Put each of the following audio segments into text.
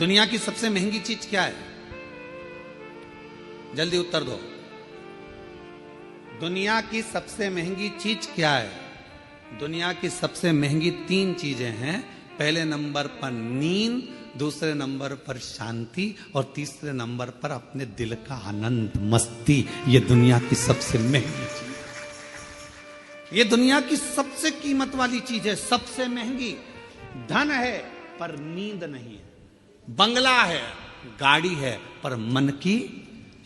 दुनिया की सबसे महंगी चीज क्या है? जल्दी उत्तर दो। दुनिया की सबसे महंगी चीज क्या है? दुनिया की सबसे महंगी 3 चीजें हैं। पहले नंबर पर नींद, दूसरे नंबर पर शांति और तीसरे नंबर पर अपने दिल का आनंद, मस्ती। ये दुनिया की सबसे महंगी चीज है। ये दुनिया की सबसे कीमत वाली चीज है, सबसे महंगी। धन है पर नींद नहीं है, बंगला है, गाड़ी है, पर मन की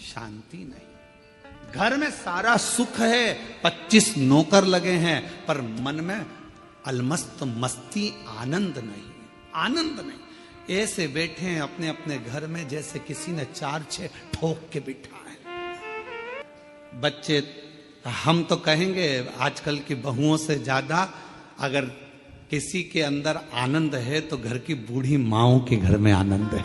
शांति नहीं। घर में सारा सुख है, 25 नौकर लगे हैं, पर मन में अलमस्त मस्ती, आनंद नहीं, आनंद नहीं। ऐसे बैठे हैं अपने अपने घर में जैसे किसी ने 4-6 ठोक के बिठा है। बच्चे, हम तो कहेंगे आजकल की बहुओं से ज्यादा अगर किसी के अंदर आनंद है तो घर की बूढ़ी माओं के घर में आनंद है।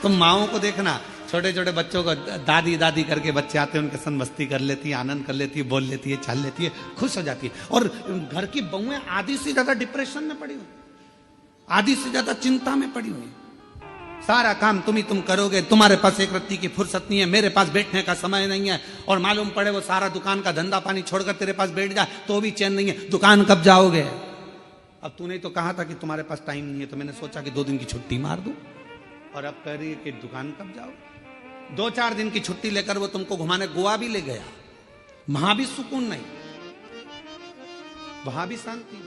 तो माओं को देखना, छोटे छोटे बच्चों को दादी दादी करके बच्चे आते हैं, उनके संग मस्ती कर लेती है, आनंद कर लेती है, बोल लेती है, चल लेती है, खुश हो जाती है। और घर की बहुएं आधी से ज्यादा डिप्रेशन में पड़ी हुई, आधी से ज्यादा चिंता में पड़ी हुई। सारा काम तुम करोगे, तुम्हारे पास एक रत्ती की फुर्सत नहीं है, मेरे पास बैठने का समय नहीं है। और मालूम पड़े वो सारा दुकान का धंधा पानी छोड़कर तेरे पास बैठ जाए तो भी चैन नहीं है। दुकान कब जाओगे? अब तूने तो कहा था कि तुम्हारे पास टाइम नहीं है, तो मैंने सोचा कि 2 दिन की छुट्टी मार दूं, और अब कह रही है कि दुकान कब जाओ। 2-4 दिन की छुट्टी लेकर वो तुमको घुमाने गोवा भी ले गया, वहां भी सुकून नहीं, वहां भी शांति।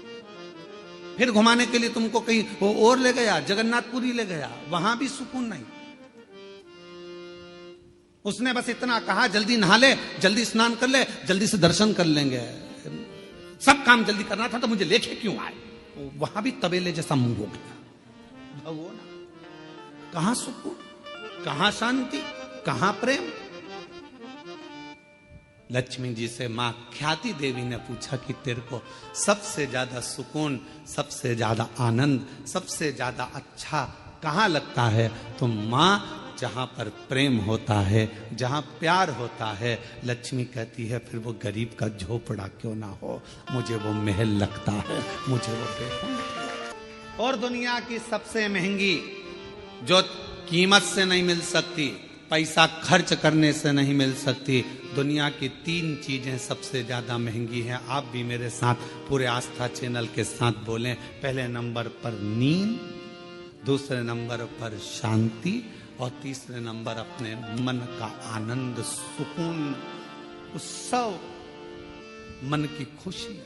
फिर घुमाने के लिए तुमको कहीं वो और ले गया, जगन्नाथपुरी ले गया, वहां भी सुकून नहीं। उसने बस इतना कहा, जल्दी नहा ले, जल्दी स्नान कर ले, जल्दी से दर्शन कर लेंगे, सब काम जल्दी करना था, तो मुझे लेके क्यों आए? वहां भी तबेले जैसा मुंह हो गया। वो ना, कहां सुकून, कहां शांति, कहां प्रेम। लक्ष्मी जी से मां ख्याति देवी ने पूछा कि तेरे को सबसे ज्यादा सुकून, सबसे ज्यादा आनंद, सबसे ज्यादा अच्छा कहां लगता है? तो मां, जहां पर प्रेम होता है, जहां प्यार होता है, लक्ष्मी कहती है फिर वो गरीब का झोपड़ा क्यों ना हो, मुझे वो महल लगता है, मुझे वो बेहद। और दुनिया की सबसे महंगी, जो कीमत से नहीं मिल सकती, पैसा खर्च करने से नहीं मिल सकती, दुनिया की 3 चीजें सबसे ज्यादा महंगी हैं। आप भी मेरे साथ पूरे आस्था चैनल के साथ बोलें। पहले नंबर पर नींद, दूसरे नंबर पर शांति और तीसरे नंबर अपने मन का आनंद, सुकून, उत्सव, मन की खुशी।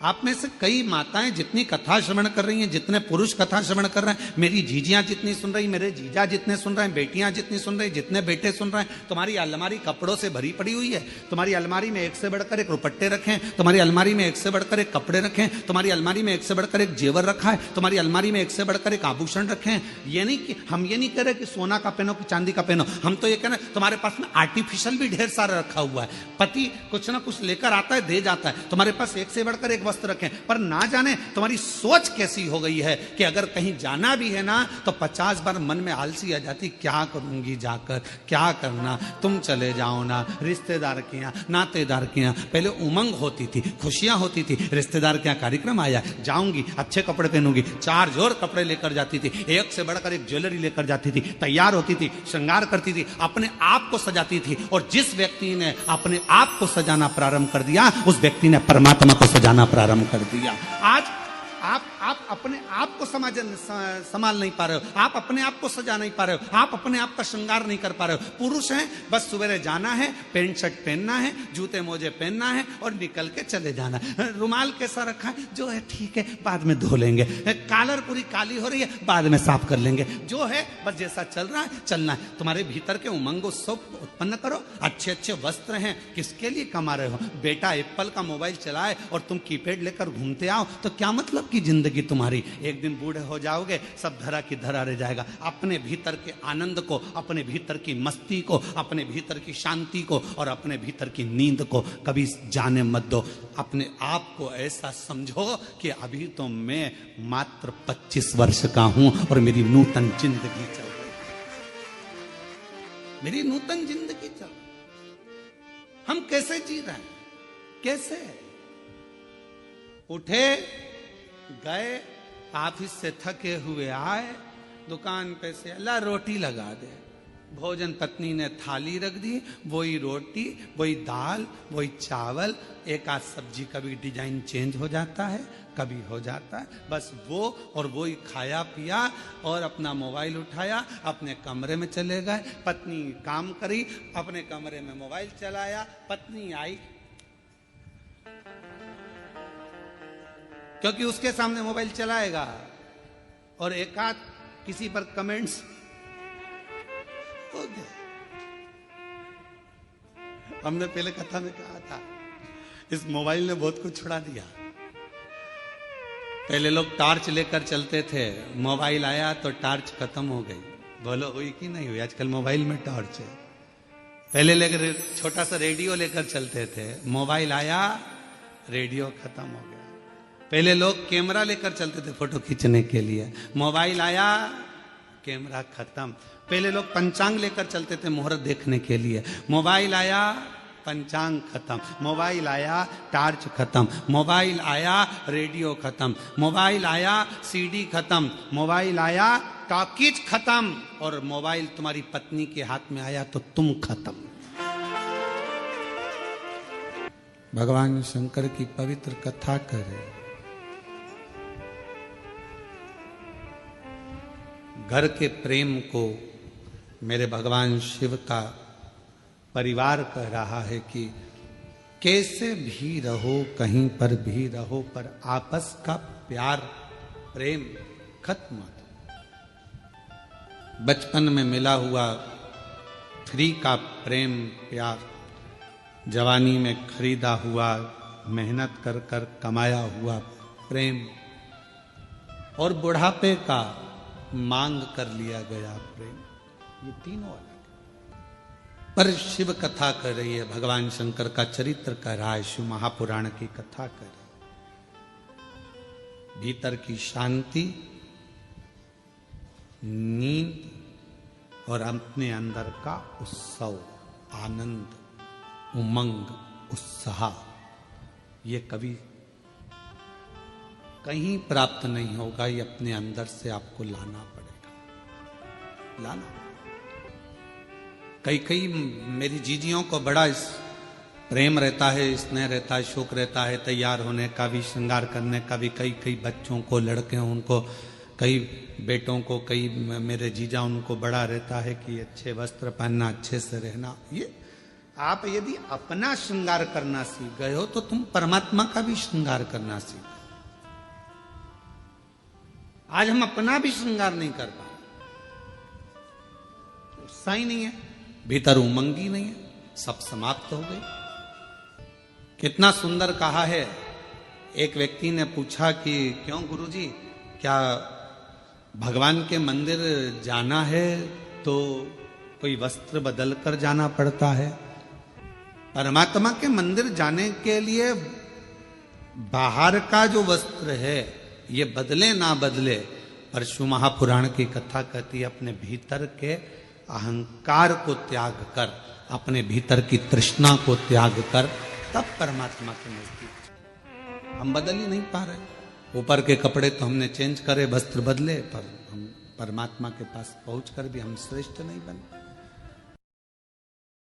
आप में से कई माताएं जितनी कथा श्रवण कर रही हैं, जितने पुरुष कथा श्रवण कर रहे हैं, मेरी जीजियां जितनी सुन रही, मेरे जीजा जितने सुन रहे हैं, बेटियां जितनी सुन रही, जितने बेटे सुन रहे हैं, तुम्हारी अलमारी कपड़ों से भरी पड़ी हुई है। तुम्हारी अलमारी में एक से बढ़कर एक रुपट्टे रखें, तुम्हारी अलमारी में एक से बढ़कर एक कपड़े रखें, तुम्हारी अलमारी में एक से बढ़कर एक जेवर रखा है, तुम्हारी अलमारी में एक से बढ़कर एक आभूषण रखें। ये नहीं कि हम ये नहीं कह रहे कि सोना का पहनो कि चांदी का पहनो, हम तो ये कह रहे हैं तुम्हारे पास में आर्टिफिशियल भी ढेर सारा रखा हुआ है। पति कुछ ना कुछ लेकर आता है, दे जाता है, तुम्हारे पास एक से बढ़कर एक वस्त्र रखें। पर ना जाने तुम्हारी सोच कैसी हो गई है कि अगर कहीं जाना भी है ना तो 50 बार मन में आलसी आ जाती, क्या करूंगी जाकर, क्या करना, तुम चले जाओ ना। रिश्तेदार के यहाँ, नातेदार के यहाँ पहले उमंग होती थी, खुशियां होती थी, रिश्तेदार के यहाँ कार्यक्रम आया, जाऊंगी, अच्छे कपड़े पहनूंगी, 4 जोर कपड़े लेकर जाती थी, एक से बढ़कर एक ज्वेलरी लेकर जाती थी, तैयार होती थी, श्रृंगार करती थी, अपने आप को सजाती थी। और जिस व्यक्ति ने अपने आप को सजाना प्रारंभ कर दिया, उस व्यक्ति ने परमात्मा को सजाना प्रारंभ कर दिया। आज आप अपने आप को संभाल नहीं पा रहे हो, आप अपने आप को सजा नहीं पा रहे हो, आप अपने आप का श्रृंगार नहीं कर पा रहे हो। पुरुष हैं, बस सवेरे जाना है, पैंट शर्ट पहनना है, जूते मोजे पहनना है और निकल के चले जाना है। रुमाल कैसा रखा है, जो है ठीक है, बाद में धो लेंगे। कॉलर पूरी काली हो रही है, बाद में साफ कर लेंगे। जो है बस जैसा चल रहा है चलना है। तुम्हारे भीतर के उमंग उत्सव उत्पन्न करो। अच्छे अच्छे वस्त्र हैं, किसके लिए कमा रहे हो? बेटा एप्पल का मोबाइल चलाए और तुम कीपैड लेकर घूमते आओ तो क्या मतलब की जिंदगी तुम्हारी? एक दिन बूढ़े हो जाओगे, सब धरा की धरा रह जाएगा। अपने भीतर के आनंद को, अपने भीतर की मस्ती को, अपने भीतर की शांति को और अपने भीतर की नींद को कभी जाने मत दो। अपने आप को ऐसा समझो कि अभी तो मैं मात्र 25 वर्ष का हूं और मेरी नूतन जिंदगी चल रही है, मेरी नूतन जिंदगी चल रही। हम कैसे जी रहे हैं? कैसे? उठे, गए, ऑफिस से थके हुए आए, दुकान पे से अल्लाह रोटी लगा दे। भोजन पत्नी ने थाली रख दी, वही रोटी, वही दाल, वही चावल, एक आध सब्जी, कभी डिजाइन चेंज हो जाता है, कभी हो जाता है, बस वो और वही खाया पिया और अपना मोबाइल उठाया, अपने कमरे में चले गए। पत्नी काम करी, अपने कमरे में मोबाइल चलाया। पत्नी आई, क्योंकि उसके सामने मोबाइल चलाएगा और एक आध किसी पर कमेंट्स हो गए। हमने पहले कथा में कहा था, इस मोबाइल ने बहुत कुछ छुड़ा दिया। पहले लोग टॉर्च लेकर चलते थे, मोबाइल आया तो टॉर्च खत्म हो गई। बोलो हुई कि नहीं हुई? आजकल मोबाइल में टॉर्च है। पहले लेकर छोटा सा रेडियो लेकर चलते थे, मोबाइल आया, रेडियो खत्म हो गया। पहले लोग कैमरा लेकर चलते थे फोटो खींचने के लिए, मोबाइल आया, कैमरा खत्म। पहले लोग पंचांग लेकर चलते थे मुहूर्त देखने के लिए, मोबाइल आया, पंचांग खत्म। मोबाइल आया, टार्च खत्म। मोबाइल आया, रेडियो खत्म। मोबाइल आया, सीडी खत्म। मोबाइल आया, टॉकीज खत्म। और मोबाइल तुम्हारी पत्नी के हाथ में आया तो तुम खत्म। भगवान शंकर की पवित्र कथा करे, घर के प्रेम को मेरे भगवान शिव का परिवार कह रहा है कि कैसे भी रहो, कहीं पर भी रहो, पर आपस का प्यार प्रेम खत्म मत। बचपन में मिला हुआ फ्री का प्रेम प्यार, जवानी में खरीदा हुआ, मेहनत कर कर कमाया हुआ प्रेम, और बुढ़ापे का मांग कर लिया गया प्रेम, ये तीनों अलग। पर शिव कथा कर रही है, भगवान शंकर का चरित्र कह रहा है, शिव महापुराण की कथा कर रही है। भीतर की शांति, नींद और अपने अंदर का उत्सव, आनंद, उमंग, उत्साह, ये कभी कहीं प्राप्त नहीं होगा, ये अपने अंदर से आपको लाना पड़ेगा, लाना। कई मेरी जीजियों को बड़ा इस प्रेम रहता है, स्नेह रहता है, शौक रहता है तैयार होने का भी, श्रृंगार करने का भी। कई बच्चों को, लड़के हैं उनको, कई बेटों को, कई मेरे जीजा उनको बड़ा रहता है कि अच्छे वस्त्र पहनना, अच्छे से रहना। ये आप यदि अपना श्रृंगार करना सीख गए हो तो तुम परमात्मा का भी श्रृंगार करना सीख। आज हम अपना भी श्रृंगार नहीं कर पा रहे, उत्साह ही नहीं है, भीतर उमंग ही नहीं है, सब समाप्त हो गई। कितना सुंदर कहा है। एक व्यक्ति ने पूछा कि क्यों गुरुजी, क्या भगवान के मंदिर जाना है तो कोई वस्त्र बदल कर जाना पड़ता है? परमात्मा के मंदिर जाने के लिए बाहर का जो वस्त्र है ये बदले ना बदले, पर शिव महापुराण की कथा कहती है अपने भीतर के अहंकार को त्याग कर, अपने भीतर की तृष्णा को त्याग कर, तब परमात्मा के नजदीक। हम बदल ही नहीं पा रहे। ऊपर के कपड़े तो हमने चेंज करे, वस्त्र बदले, पर हम परमात्मा के पास पहुंचकर भी हम श्रेष्ठ नहीं बने।